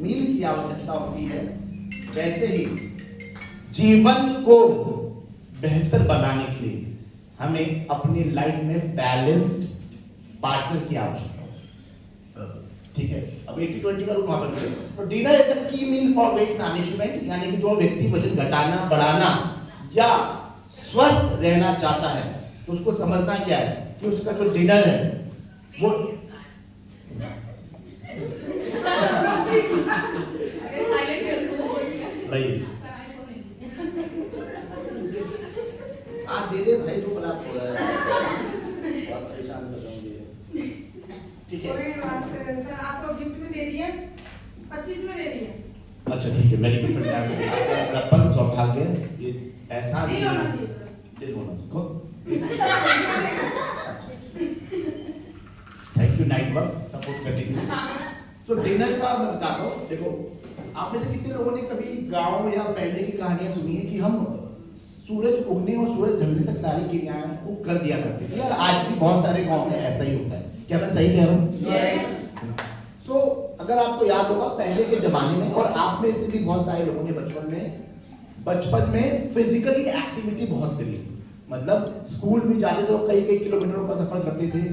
मील की आवश्यकता होती है, वैसे ही जीवन को बेहतर बनाने के लिए हमें अपनी लाइफ में बैलेंस्ड पार्टनर की आवश्यकता है। ठीक है, अब 80-20 का रूल वहां पर तो डिनर इज अ की मील फॉर वेट मैनेजमेंट, यानी कि जो व्यक्ति वजन घटाना, बढ़ाना या स्वस्थ रहना चाहता है तो उसको समझना क्या है कि उसका जो डिनर है वो भाई दे दे भाई, जो बना थोड़ा बहुत परेशान कर रहा हूँ। ठीक है, कोई बात सर, आपको गिफ्ट में दे दिए, 25 में दे दिए। अच्छा ठीक है, मेरी गिफ्ट आपका अपन सौभाग्य गया, ये ऐसा दिल होना चाहिए सर, दिल होना thank you night work support करने के लिए। तो डिनर का मैं बताता हूँ, देखो आप में से कितने लोगों ने कभी गांव या पहले की कहानियां सुनी है कि हम सूरज उगने और सूरज ढलने तक सारी क्रियाएं को कर दिया करते थे। यार आज भी बहुत सारे गांव में ऐसा ही होता है, क्या मैं सही कह रहा हूँ? yes. सो अगर आपको याद होगा पहले के जमाने में, और आप में से भी बहुत सारे लोगों ने बचपन में फिजिकली एक्टिविटी बहुत करी, मतलब स्कूल भी जाते तो कई किलोमीटरों का सफर करते थे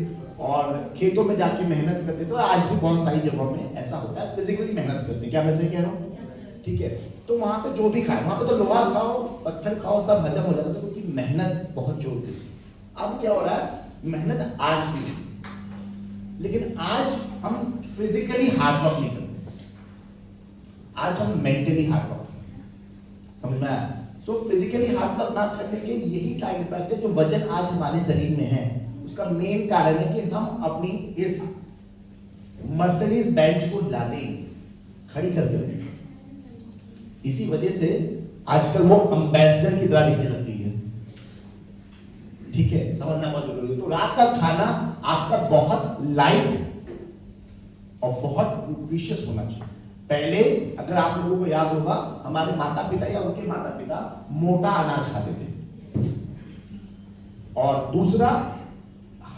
और खेतों में जाके मेहनत करते थे, और आज भी बहुत सारी जगहों में ऐसा होता है, फिजिकली मेहनत करते। क्या मैं सही कह रहा हूँ? ठीक है, तो वहां पे जो भी खाए, वहां पे तो लोहा खाओ, पत्थर खाओ, सब हजम हो जाता था क्योंकि मेहनत बहुत जोर थी। अब क्या हो रहा है, मेहनत आज भी, लेकिन आज हम फिजिकली हार्ड वर्क नहीं करते, आज हम मेंटली हार्ड वर्क, समझ में आया? सो फिजिकली हार्ड वर्क ना करने के यही साइड इफेक्ट है। जो वजन आज हमारे शरीर में है उसका मेन कारण है कि हम अपनी इस मर्सिडीज बेंच को लाते ही खड़ी करके रखें। इसी वजह से आजकल वो एम्बेसडर की तरह दिखने लगती है। ठीक है, समझना बहुत जरूरी है। तो रात का खाना आपका बहुत लाइट और बहुत न्यूट्रिशियस होना चाहिए। पहले अगर आप लोगों को याद होगा, हमारे माता पिता या उनके माता पिता मोटा अनाज खाते थे, और दूसरा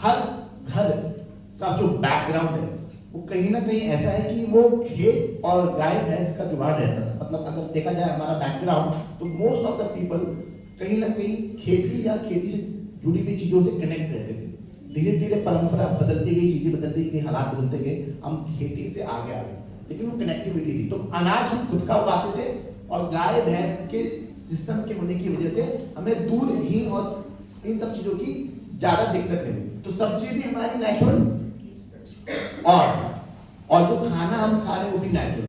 हर घर का जो बैकग्राउंड है वो कहीं ना कहीं ऐसा है कि वो खेत और गाय भैंस का जुगाड़ रहता था। मतलब अगर देखा जाए हमारा बैकग्राउंड, तो मोस्ट ऑफ द पीपल कहीं ना कहीं खेती या खेती से जुड़ी हुई चीजों से कनेक्ट रहते थे। धीरे धीरे परंपरा बदलती गई, चीजें बदलती गई, हालात बदलते गए, हम खेती से आगे आ गए, लेकिन वो कनेक्टिविटी थी। तो अनाज हम खुद का उगाते थे, और गाय भैंस के सिस्टम के होने की वजह से हमें दूध, घी और इन सब चीजों की ज्यादा दिक्कत नहीं हुई। तो सब्जी भी हमारी नेचुरल, और जो खाना हम खा रहे हैं वो भी नेचुरल।